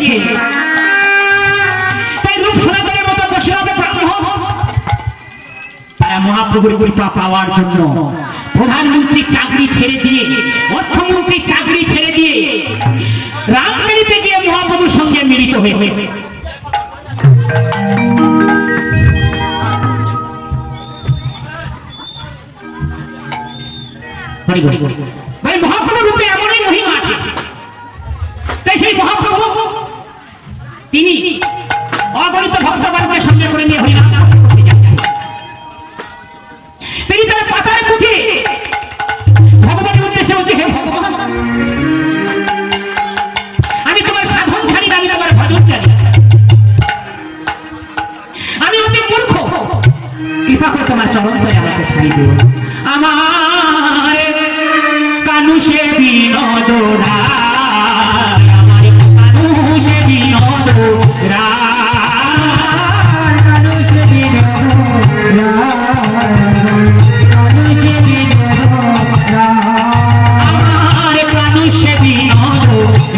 দিয়েছে, তাই রূপ সনাতনের মতো বসে হবে তারা মহাপ্রভুর কৃপা পাওয়ার জন্য প্রধানমন্ত্রী চাকরি ছেড়ে দিয়ে, অর্থমন্ত্রী চাকরি ছেড়ে দিয়ে রামকেলিতে গিয়ে মহাপ্রভুর সঙ্গে মিলিত হয়েছে। ভাই মহাপ্রভু রূপে এমনই মহিমা আছে, তাই সেই মহাপ্রভু তিনি অগণিত ভক্তগণকে সঙ্গে করে নিয়ে হরিনাম করতে যাচ্ছেন। তিনি তার পাতার কুঠি ভগবানের উদ্দেশ্যে বলছে, হে ভগবান, আমি তোমার সাধন জানি না, আমি তোমার ভজন জানি, আমি অতি মূর্খ, কৃপা করে তোমার চরণ ধরে আমাকে ঠাই দিও। আমার কানুষে বিনোদ রায়, আমার কানুষে বিনোদ রায়, কানুষে বিনোদ রায়, কানুষে বিনোদ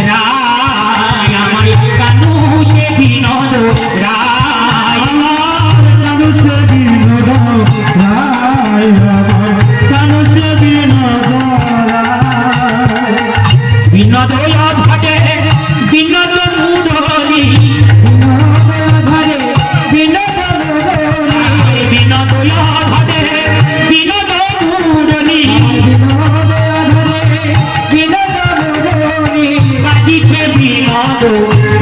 রায়, আমার কানুষে বিনোদ রায়, আমার কানুষে বিনোদ রায়, কানুষে বিনোদ রায়, কানুষে বিনোদ রায়, বিনোদ ঘটে বিনোদ মুরলী, বিনোদ ঘটে বিনোদ ঘটে বিনোদ মুরলী, বিনোদ বাজিছে বিনোদ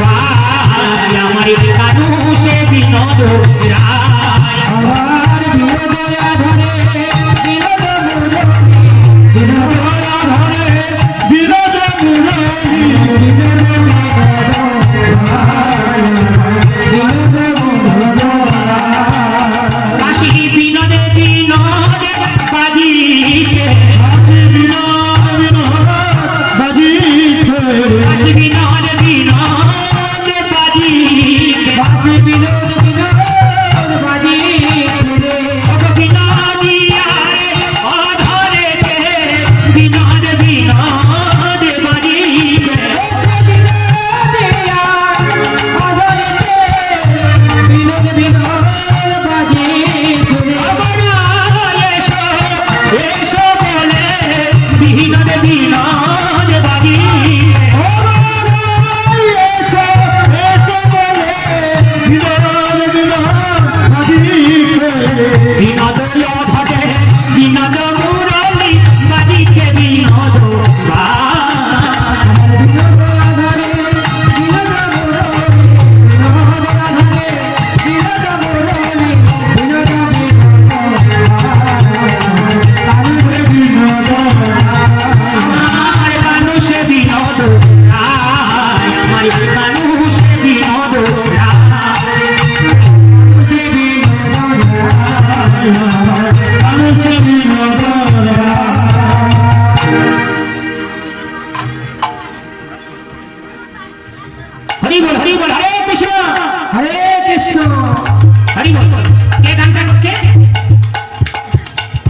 রায়, আমার কানুষে বিনোদ রায়, আমার বিনোদ ধরে বিনোদ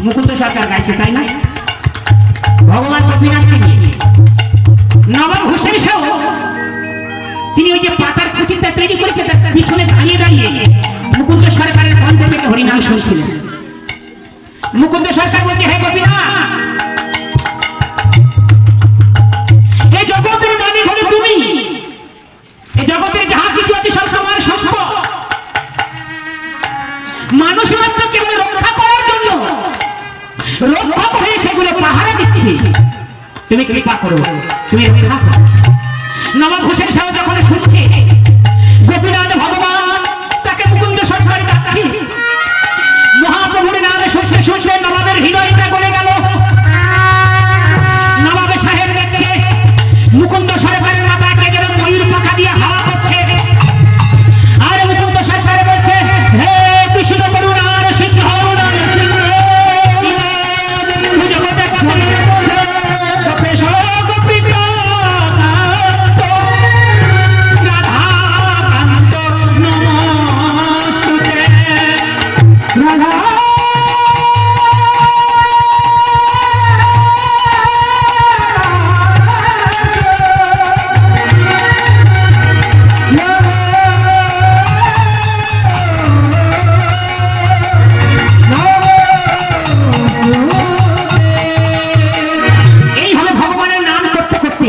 মুকুন্দ সরকার গাইছে, তাই না? ভগবান গোপীনাথকে নিয়ে নবাব হোসেন শাহ তিনি ওই যে পাতার কুটিটা তৈরি করেছে তার পিছনে দাঁড়িয়ে দাঁড়িয়ে মুকুন্দ সরকারের কণ্ঠ থেকে হরিনাম শুনছিলেন। মুকুন্দ সরকার বলছে, হে গোপীনাথ, এই জগতের মালিক হলে তুমি, এই জগতের যাহা কিছু আছে সব তোমার সম্পদ, মানুষ মাত্র কেবল রক্ষা করার জন্য রক্ষক হয়ে সেগুলো পাহারা দিচ্ছি, তুমি কৃপা করো, তুমি রক্ষা করো। নবাব হোসেন শাহ যখন শুনছে গোপীনাথ ভগবান তাকে মুকুন্দ সরকার ডাকছি, মহাপ্রভুর নামে শুনতে শুনতে নবাবের হৃদয়টা গলে গেল। নবাব সাহেব দেখছে মুকুন্দ সরকারের মাথাকে যেন ময়ূর পাখা দিয়ে হাওয়া করছে, আর মুকুন্দ সরকার বলছে, হে কৃষ্ণ করুণার সিদ্ধ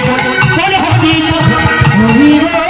বল বল হরি বল হরি বল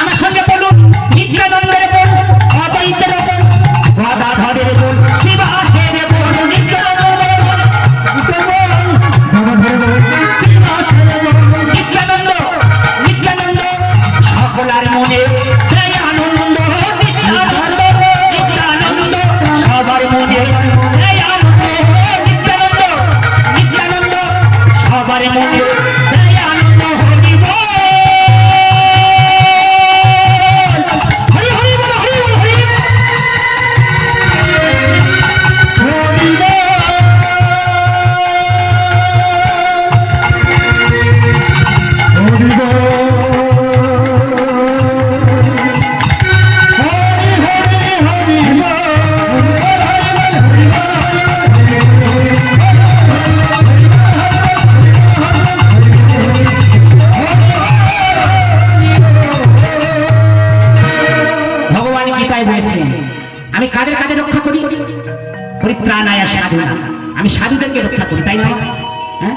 আমার সঙ্গে বলুন নিত্যানন্দের বল অদ্বৈতের বল গদাধরের বল শিবাসের বল নিত্যানন্দ নিত্যানন্দ সকলার মনে আনন্দ নিত্যানন্দ নিত্যানন্দ সবার মনে আনন্দ নিত্যানন্দ নিত্যানন্দ সবার মনে সাধু না, আমি সাধুদেরকে রক্ষা করি, তাই না? হ্যাঁ,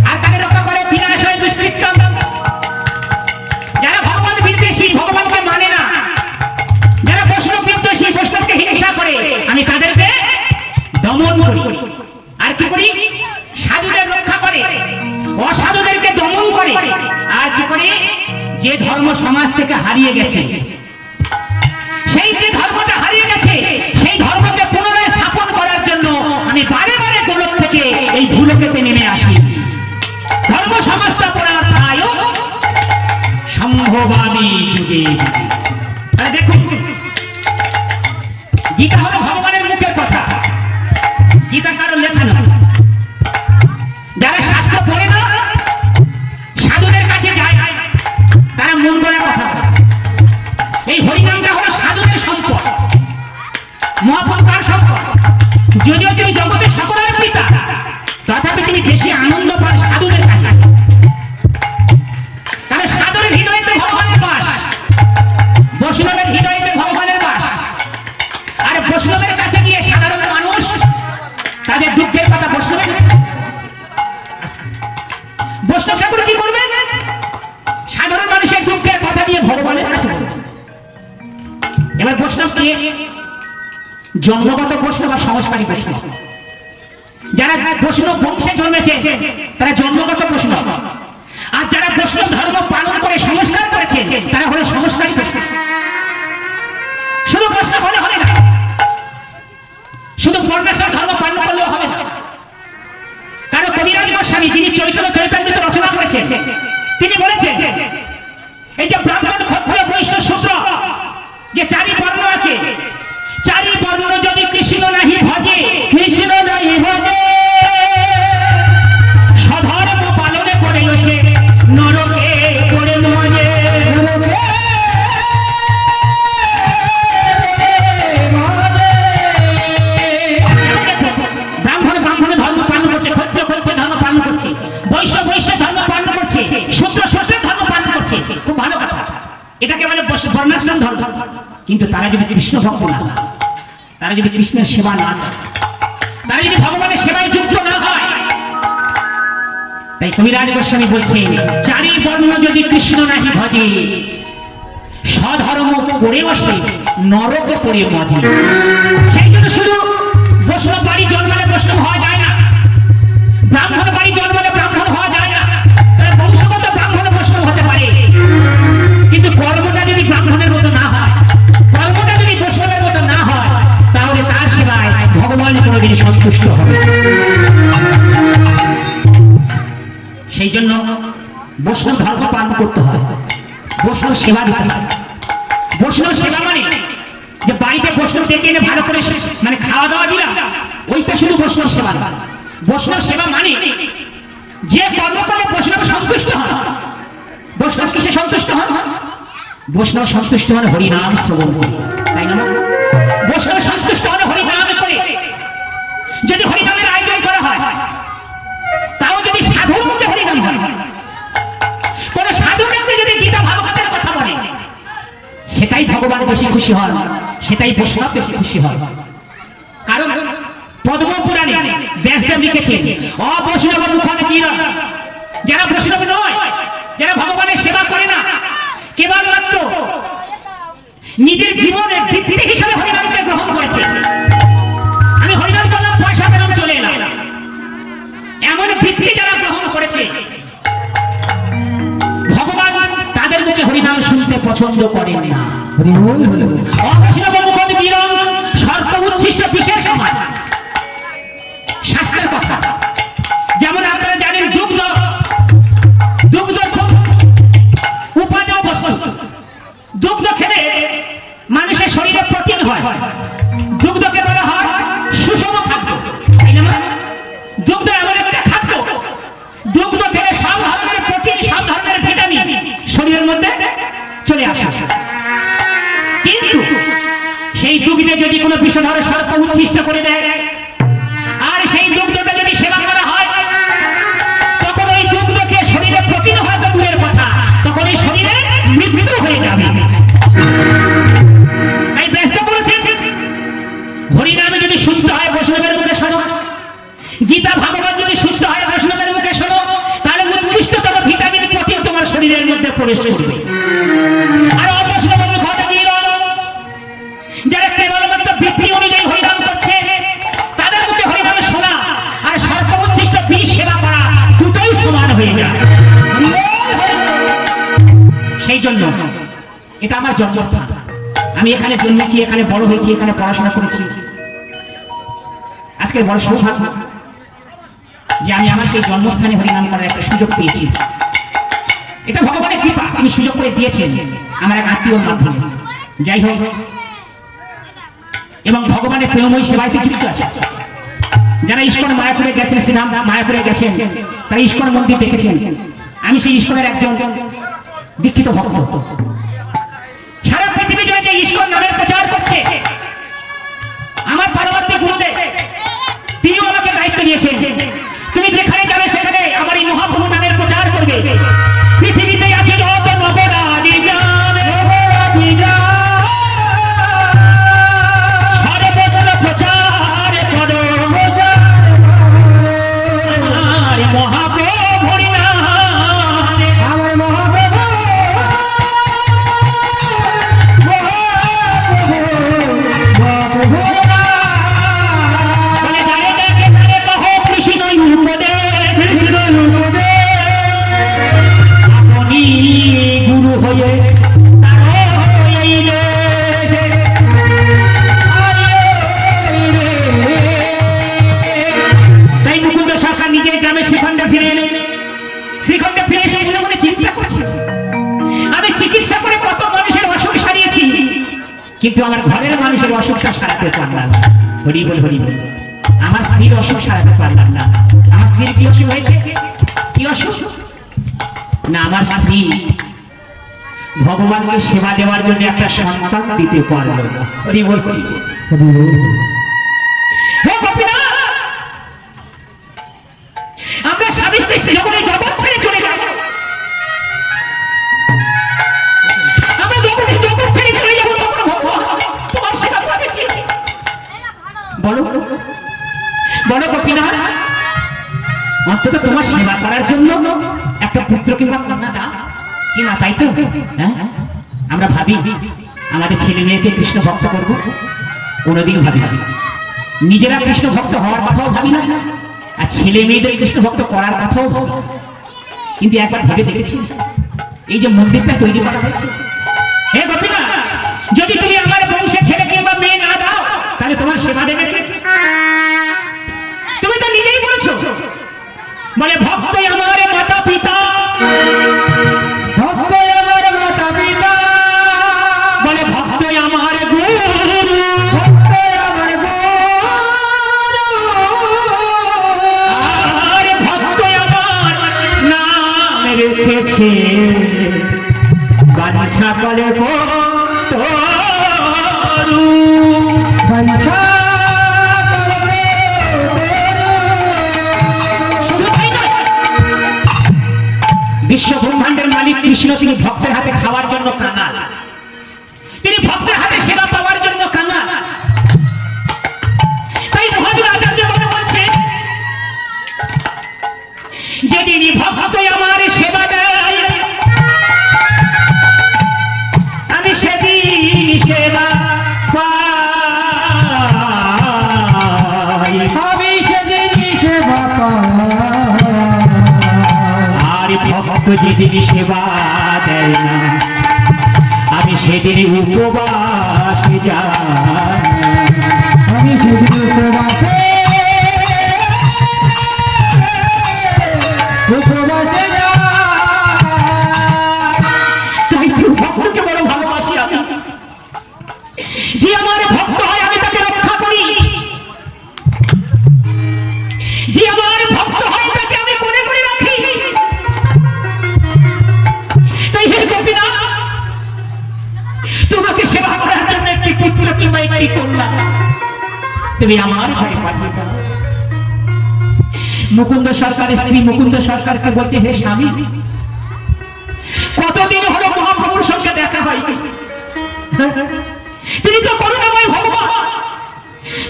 আর তাকে রক্ষা করে বিনাশয় দুষ্কৃতম, যারা ভগবান বিদ্বেষী, ভগবানকে মানে না, যারা বৈষ্ণব বিদ্বেষী, বৈষ্ণবকে হিংসা করে, আমি তাদেরকে দমন করি। আর কি করি? সাধুদের রক্ষা করে, অসাধুদেরকে দমন করে। আর কি করি? যে ধর্ম সমাজ থেকে হারিয়ে গেছে, সেই যে ধর্মটা হারিয়ে গেছে, সেই ধর্মকে পুনরায় স্থাপন করার জন্য আমি বারে বারে গোলক থেকে এই ভূলোকেতে নেমে আসি। ধর্ম সংস্থাপনার্থায় সম্ভবামি যুগে যুগে। তাহলে দেখুন, গীতা হলো ভগবানের মুখের কথা, গীতা কারো লেখা নয়। যারা শাস্ত্র পড়ে না, সাধুদের কাছে যায়, তারা মন গড়া কথা বলে। এই হরিনামটা হলো সাধুদের সম্পদ, মহাপুরুষের সম্পদ। যদিও তিনি জগতের সকলের পিতা, তথাপি তিনি বেশি আনন্দ পান সাধুদের কাছে। কারণ সাধুর হৃদয়তে ভগবানের বাস, বৈষ্ণবের হৃদয়তে ভগবানের বাস। আর বৈষ্ণবের কাছে গিয়ে সাধারণ মানুষ তাদের দুঃখের কথা বৈষ্ণবের, বৈষ্ণব ঠাকুর কি করবেন? সাধারণ মানুষের দুঃখের কথা দিয়ে ভগবানের কাছে বলবেন। এবার বৈষ্ণব কি? জন্মগত বৈষ্ণব আর সংস্কারী বৈষ্ণব। যারা বৈষ্ণব বংশে জন্মেছে তারা জন্মগত বৈষ্ণব, আর যারা বৈষ্ণব ধর্ম পালন করে সংস্কার করেছে তারা হলো সংস্কারী বৈষ্ণব। শুধু বৈষ্ণব হলে হবে না, শুধু বর্ণাশ্রম ধর্ম পালন করলেও হবে না। কারণ কবিরাজ গোস্বামী, যিনি চৈতন্য চরিতামৃত রচনা করেছেন, তিনি বলেছেন এই যে ব্রাহ্মণ, ক্ষত্রিয়, বৈশ্য, শূদ্র যে চারি বর্ণ আছে, চারি বর্ণ যদি কৃষ্ণ নাহি ভজে, কৃষ্ণ নাহি ভজে, স্বধর্ম পালনে করে সে নরকে করে মজে। ব্রাহ্মণ ব্রাহ্মণ ধর্ম পালন করছে, ক্ষত্রিয় ক্ষত্রিয় ধর্ম পালন করছে, বৈশ্য বৈশ্য ধর্ম পালন করছে, শূদ্র শূদ্রের ধর্ম পালন করছে। খুব ভালো কথা, এটাকে বলে বর্ণাশ্রম ধর্ম। কিন্তু তারা যদি কৃষ্ণ ভক্ত না, তারা যদি কৃষ্ণের সেবা না করে, তারা যদি ভগবানের সেবায় যুক্ত না হয়, তাই কবিরাজ গোস্বামী বলছেন চারি বর্ণ যদি কৃষ্ণ নাহি ভজে, স্বধর্ম করে বসে নরকে পড়ে মজে। সেই জন্য শুধু বৈষ্ণব বাড়ি জন্মালে বৈষ্ণব হওয়া যায় না, ব্রাহ্মণ বাড়ি জন্মালে ব্রাহ্মণ হওয়া যায় না। তারা বংশগত ব্রাহ্মণ বৈষ্ণব হতে পারে, কিন্তু কর্মটা যদি ব্রাহ্মণের মতো না হয়, কর্মটা যদি বৈষ্ণবের মতো না হয়, তাহলে তার সেবায় ভগবান কোনোদিন সন্তুষ্ট হবে। সেই জন্য বৈষ্ণব ধর্ম পালন করতে হয়, বৈষ্ণব সেবা দিতে হয়। বৈষ্ণব সেবা মানে যে বাড়িতে বৈষ্ণব ডেকে এনে ভালো করে মানে খাওয়া দাওয়া দিলাম, ওইটা শুধু বৈষ্ণব সেবা না। বৈষ্ণব সেবা মানে যে কর্ম করলে বৈষ্ণব সন্তুষ্ট হন। বৈষ্ণব কিসে সন্তুষ্ট হন? বৈষ্ণব সন্তুষ্ট হন হরিনাম শ্রবণ করে, তাই না? বৈষ্ণব সন্তুষ্ট হন হরিনাম করে। যদি হরিনামের আয়োজন করা হয়, তাও যদি সাধুর মুখে হরিনাম হয়, কোন সাধু ব্যক্তি যদি গীতা ভাগবতের কথা বলে, সেটাই ভগবান বেশি খুশি হন, সেটাই বৈষ্ণব বেশি খুশি হন। কারণ পদ্ম পুরাণে ব্যাসদেব লিখেছেন অবৈষ্ণব মুখানে কিরণ। যারা বৈষ্ণব নয়, যারা ভগবানের সেবা করে না, কেবলমাত্র নিজের জীবনের ভিত্তি হিসাবে হরিনামকে গ্রহণ করেছে। আমি হরিনাম করলাম, পয়সা পেলাম, চলে এলাম, এমন ভিত্তি যারা গ্রহণ করেছে, ভগবান তাদের মুখে হরিনাম শুনতে পছন্দ করেন না। অবৈষ্ণব মুখানে কিরণ সর্ব উচ্ছিষ্ট বিশেষ সময় শাস্ত্রের কথা। যেমন আপনারা জানেন দুগ্ধ, দুগ্ধ খুব উপাদেয় বস্তু। দুগ্ধ খেলে মানুষের শরীরে প্রোটিন হয়, দুগ্ধকে বলা হয় সুষম খাদ্য, তাই না? দুগ্ধ এমন একটা খাদ্য, দুগ্ধ খেলে সব ধরনের প্রোটিন, সব ধরনের ভিটামিন শরীরের মধ্যে চলে আসে। কিন্তু সেই দুগ্ধে যদি কোনো বিষধর সর্প উচ্ছিষ্ট করে দেয়, আর সেই দুগ্ধকে যদি সেবা করা হয়, তখন ওই দুগ্ধকে শরীরে প্রোটিন হয়তো দূরের কথা, তখন এই শরীরে মৃত্যু হয়ে যাবে। তাই ব্যস্ত করেছে হরিনামে যদি প্রবেশ করবে। আর অবশ্য ঘটে দিয়ে যারা কেবলমাত্র বৃত্তি অনুযায়ী হরিনাম করছে তাদের মধ্যে হরিনাম শোনা আর সর্বোচ্ছিষ্ট বিষ সেবা করা দুটোই সমান হয়ে যায়। সেই জন্য এটা আমার জন্মস্থান, আমি এখানে জন্মেছি, এখানে বড় হয়েছি, এখানে পড়াশোনা করেছি। আজকের বড় সৌভাগ্য যে আমি আমার সেই জন্মস্থানে হরিনাম করার একটা সুযোগ পেয়েছি। এটা ভগবানের কৃপা, তিনি সুযোগ করে দিয়েছেন আমার এক আত্মীয়র মাধ্যমে। যাই হোক, এবং ভগবানের প্রেমময় সেবায় যুক্ত আছে। যারা ইস্কন মায়াপুরে গেছেন, শ্রীরাম মায়াপুরে গেছেন, তারা ইস্কন মন্দির দেখেছেন। আমি সেই ইস্কনের একজন দীক্ষিত ভক্ত। সারা পৃথিবী জুড়ে যে ইস্কন নামের প্রচার করছে, আমার পরবর্তী গুরুদেব তিনিও আমাকে দায়িত্ব দিয়েছেন, তুমি যেখানে যাবে সেখানে আমার এই মহাপ্রভু নামের প্রচার করবে। পৃথিবীতে আছে যত নবরানি গান, সর্বত্র প্রচার করো আমার মহাপ্রভুর নাম, আমার মহাপ্রভু। বলে জানে দেখে তারে কহো কৃষ্ণ উপদেশ, আপনি গুরু হয়ে তাই মুকুন্দ সরকার নিজের গ্রামে শ্রীখণ্ডে ফিরে এলেন। শ্রীখণ্ডে ফিরে এসে মনে মনে চিন্তা করছে, আমি চিকিৎসা করে কত মানুষের অসুখ সারিয়েছি, কিন্তু আমার ঘরের মানুষের অসুখটা সারাতে পারলাম না। হরি বল হরি বল। আমার স্ত্রীর অসুখ সারাতে পারলাম না। আমার স্ত্রীর কি অসুখ হয়েছে? কি অসুখ? না, আমার স্ত্রী ভগবানকে সেবা দেওয়ার জন্য একটা সন্তান দিতে পারল না। হরি বল হরি বল। হে গোপীনাথ, আমরা স্বামী স্ত্রী যখন এই জগৎ ছেড়ে চলে যাব, আমরা যখন এই জগৎ ছেড়ে চলে যাব, তখন ভগবান তোমার সেবা পাবে কি? বলো বলো গোপীনাথ, অন্তত তোমার সেবা করার জন্য একটা পুত্র কিংবা কন্যা দাও কি না, তাই তো? হ্যাঁ, আমরা ভাবি আমাদের ছেলে মেয়েকে কৃষ্ণ ভক্ত করবো, কোনোদিন ভাবি নিজেরা কৃষ্ণ ভক্ত হওয়ার কথাও ভাবি না, আর ছেলে মেয়েদের কৃষ্ণ ভক্ত করার কথাও ভাবি। কিন্তু একবার ভেবে দেখেছি, এই যে মন্দিরটা তৈরি করা হয়েছে, হে গোপীনাথ, যদি তুমি আমার বংশে ছেলে কিংবা মেয়ে না দাও, তাহলে তোমার সেবা দেবে কে? তুমি তো নিজেই বলেছো, বলে ভক্তই আমার মাতা পিতা, ভক্তই আমার মাতা পিতা, বলে ভক্তই আমার গুরু, ভক্তই আমার গুরু, আর ভক্তই আমার নাম রেখেছে বাঞ্ছা করে তরু, বাঞ্ছা বিশ্ব ব্রহ্মাণ্ডের মালিক কৃষ্ণ, তিনি ভক্তের হাতে খাওয়ার জন্য কাঙাল, তিনি ভক্তের হাতে সেবা পাওয়ার জন্য কাঙাল। তাই মহাজন আচার্য বলছে, যেদিন ভক্ত আমার সেবা দেয়, আমি সেদিন সেবা পাই, আমি সেদিন সেবা পাই। ভক্ত যেদিন সেবা দেয় না, আমি সেদিন উপবাসে যাই, আমি সেদিন উপবাসে যাই। তাই ভক্তকে বড় ভালোবাসি আমি, যে আমার ভক্ত হয় আমি তাকে রক্ষা করি, যে আমার ভক্ত হয় তাকে আমি মনে করে রাখি। তোমাকে সেবা করার জন্য একটি পুত্র কিংবা একটি কন্যা তুমি আমার ঘরে পাঠিয়ে দাও। মুকুন্দ সরকারের স্ত্রী মুকুন্দ সরকারকে বলছে, হে স্বামী, কতদিন হলো মহাপ্রভুর সঙ্গে দেখা হয়, তিনি তো করুণাময় ভগবান,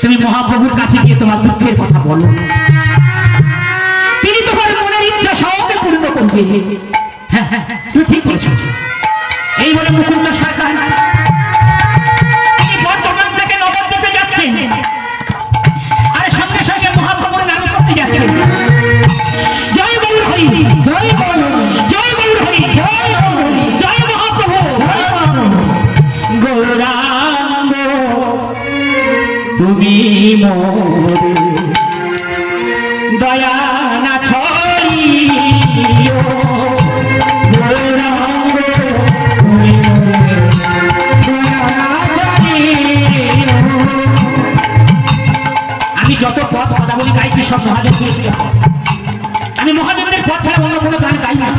তুমি মহাপ্রভুর কাছে গিয়ে তোমার দুঃখের কথা বলো, তিনি তোমার মনের ইচ্ছা সব পূর্ণ করবে। তুমি ঠিক বলেছো। এই বলে মুকুন্দ সরকার তিনি বর্ধমান থেকে নবদ্বীপে যাচ্ছেন, আর সঙ্গে সঙ্গে মহাপ্রভুর নাম করতে যাচ্ছেন। জয় গৌর হরি, জয় গৌর হরি, জয় মহাপ্রভু। গৌরাঙ্গ তুমি মোর দয়া না ছড়িও, গৌরাঙ্গ তুমি দয়া না ছড়িও। আমি যত পথ পদাবলী গাইছি সব মহাদেব শুনেছিল। আমি মহাদেবের পথ ছাড়া অন্য কোনো গান গাই না।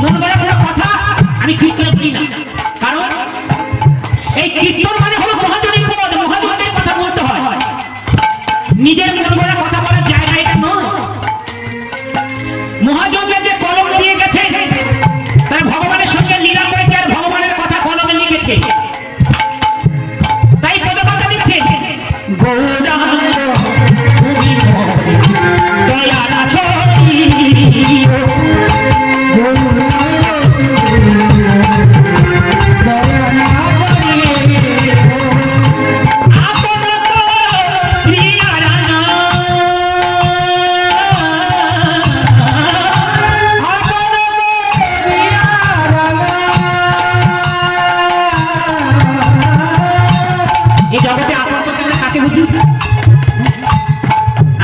মন গড়া কোনো কথা আমি কীর্তনে বলি না, কারণ এই কীর্তন মানে হলো মহাজনের পদ, মহাজনের কথা বলতে হয়। নিজের মন গড়া কথা বলার জায়গা এটা নয়। মহাজনরা যে কলম দিয়ে গেছে তারা ভগবানের সঙ্গে লীলা করেছে, আর ভগবানের কথা কলমে লিখেছে। তাই পদকথা লিখছে গৌরাঙ্গ তুমি মোর দয়া না ছড়িও, দয়া না ছড়িও। আপন প্রিয়া রানা, আপন প্রিয়া রানা। এই জগতে আপন বলতে আমরা কাকে বুঝি?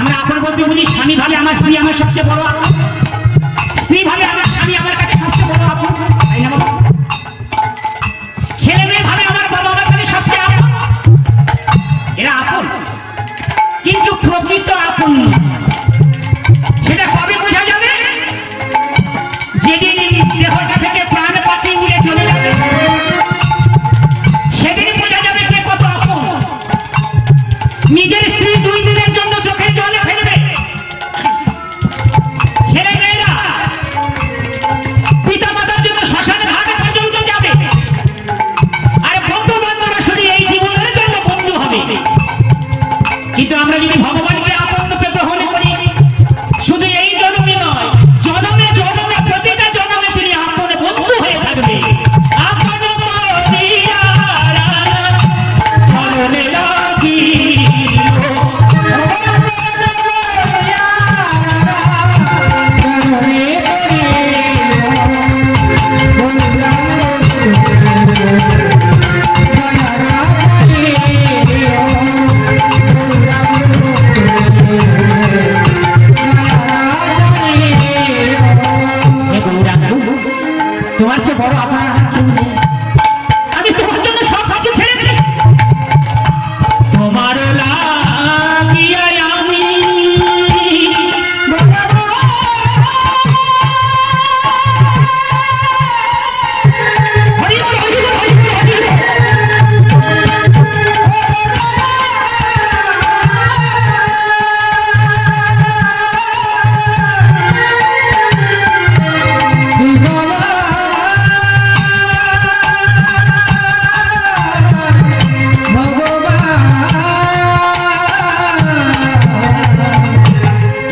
আমরা আপন বলতে বুঝি স্বামী ভাবে আমার স্ত্রী আমার সবচেয়ে বড় আপন, স্ত্রী ভাবে আমার স্বামী আমার কাছে সবচেয়ে বড় আপন, তাই না বাবা? ছেলে মেয়ে ভাবে আমার বাবা আমার কাছে সবচেয়ে আপন, এরা আপন। কিন্তু প্রকৃত আপন সেটা কবে বোঝা যাবে? যেদিন দেহটা থেকে প্রাণ পাখি উড়ে চলে যাবে সেদিন বোঝা যাবে কে কত আপন। নিজের স্ত্রী 2 দিনের জন্য চোখের জলে ফেলবে, ছেলে মেয়েরা পিতা মাতার জন্য শ্মশানে ঘাটে পর্যন্ত যাবে, আর বন্ধু বান্ধবরা শুধু এই জীবনের জন্য বন্ধু হবে। কিন্তু আমরা যদি ভগবানকে আপন রূপে গ্রহণ করি, শুধু এই জন্মে নয়, জন্মে জন্মে প্রতিটা জন্মে তিনি আপন বন্ধু হয়ে থাকবে। আপন করিয়া চরণে রাখিও, তোমার সে বড় আপন আর কেউ নেই। আমি তোমার জন্য সব কিছু ছেড়েছি। তোমার লাগিয়া আমি হরি বল, হরি বল, হরি বল, হরি বল।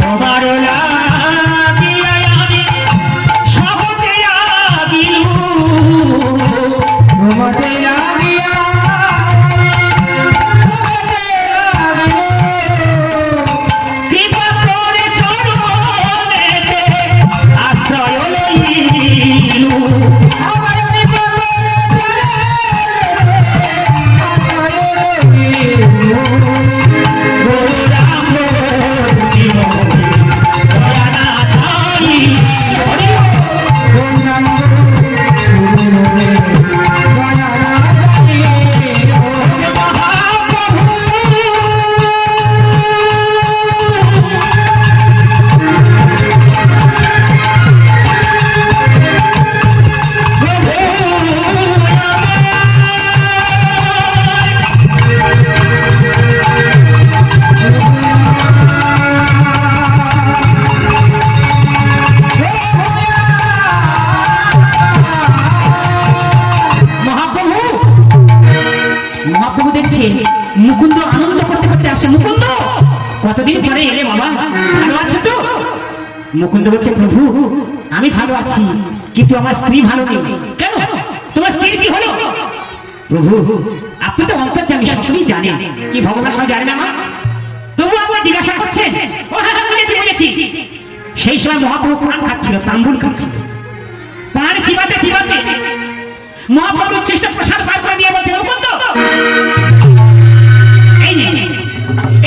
তোমার লাগিয়া আমি সবতে আগিলু, তোমাতে লাগিয়া সবতে আগিলু। কৃপা করে চরণেতে আশ্রয় লইলু, আমার কৃপা করে চরণেতে আশ্রয় লইলু। গৌরাঙ্গ তুমি মোর দয়া না ছড়িও, গৌরাঙ্গ তুমি মোর দয়া না ছড়িও। মহাপ্রভু মুকুন্দ আনন্দ করতে করতে আসে। মুকুন্দ, কতদিন পরে এলে বাবা, ভালো আছো তো? মুকুন্দ বলছে প্রভু আমি ভালো আছি, কিন্তু আমার স্ত্রী ভালো নেই। কেন? তোমার স্ত্রীর কি হলো? প্রভু, আপনি তো অন্তর্যামী, সকলেই জানেন। কি ভগবান সব জানেন আমার? তবু আপনার জিজ্ঞাসা করছেন? ও হ্যাঁ, বুঝেছি। সেই সময় মহাপ্রভু পান খাচ্ছিল, তাম্বুল খাচ্ছিল। পান চিবাতে চিবাতে মহাপ্রভু উচ্ছিষ্ট প্রসাদ বার করে দিয়ে বলছেন, মুকুন্দ,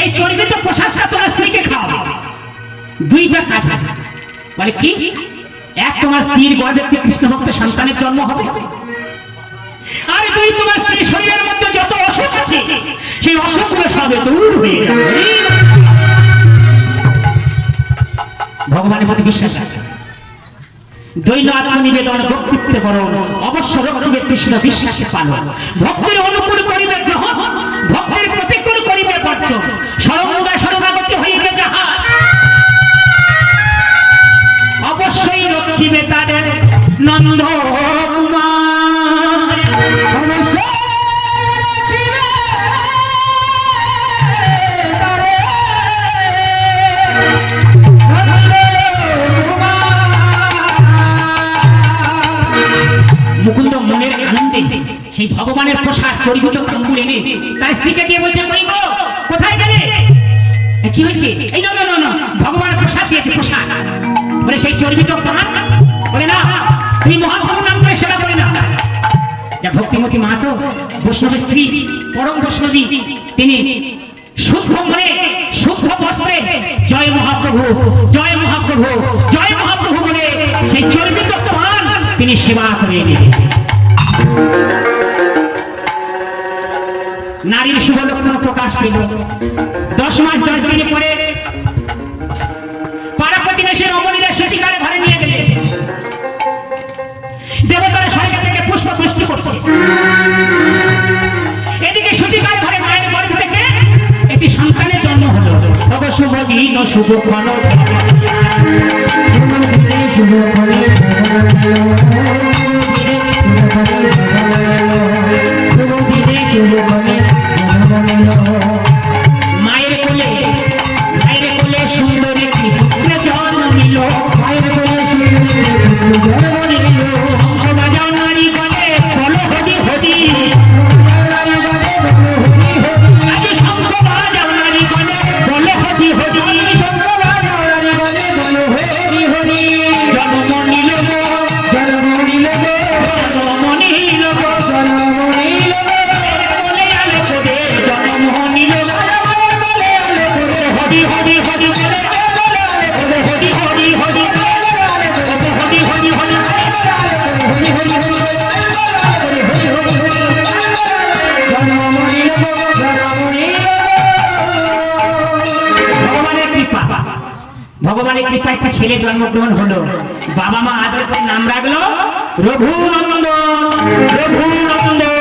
এই চর্বিত প্রসাদটা তোমার স্ত্রীকে খাওয়াবে। দুইটা কাজ আছে। বলে কি? এক, তোমার স্ত্রীর গর্ভে কৃষ্ণ ভক্ত সন্তানের জন্ম হবে, আর দুই, তোমার স্ত্রীর শরীরের মধ্যে যত অসুখ আছে সেই অসুখগুলো সবে দূর হয়ে যাবে। ভগবানের প্রতি বিশ্বাস আছে। দৈন আত্মনিবেদন, ভক্তিত্বে বরণ, অবশ্য রক্ষিবে কৃষ্ণ বিশ্বাসে পালন। ভক্তের অনুকূল করিবে গ্রহণ, ভক্তের প্রতিকূল করিবে বর্জন। সরমুদায় শরণাগতি হইবে যাহা, অবশ্যই রক্ষিবে তাদের নন্দ কুমার। মুকুন্দ মনের আনন্দে সেই ভগবানের প্রসাদ চর্বিত তাম্বুল এনে তার স্ত্রীকে দিয়ে বলছে, কই গো, কোথায় গেলে? কি হয়েছে? এই না, ভগবানের প্রসাদ দিয়েছে, প্রসাদ। বলে সেই চর্বিত পান? বলে না, তুমি মহাপ্রভুর নাম করে সেবা করে না। যা ভক্তিমতী মা তো বৈষ্ণবের স্ত্রী, পরম বৈষ্ণবী, তিনি শুদ্ধ মনে শুদ্ধ বস্ত্রে জয় মহাপ্রভু, জয় মহাপ্রভু, জয় মহাপ্রভু বলে সেই চর্বিত পান তিনি সেবা করে দিলেন। নারীর শুভ লক্ষণ প্রকাশ পেল। 10 মাস 10 দিন পরে পাড়া প্রতিবেশী রমণীরা সচিকার ঘরে নিয়ে গেলে দেবতারা স্বর্গ থেকে পুষ্প সৃষ্টি করছে। এদিকে সচিকার ঘরে মায়ের গর্ভ থেকে একটি সন্তানের জন্ম হলো। শুভ দিন শুভক্ষণ, মায়ের কোলে সুন্দর একটি পুত্র জন্ম নিল। মায়ের কোলে সুন্দর নারী বলে বলো হরি হরি, শঙ্খ বাজাও নারী বলে বলো হরি হরি, জন্ম নিল ভগবানের কৃপায় একটা ছেলে জন্মগ্রহণ হলো। বাবা মা আদর করে নাম রাখলো রঘুনন্দন, রঘুনন্দন।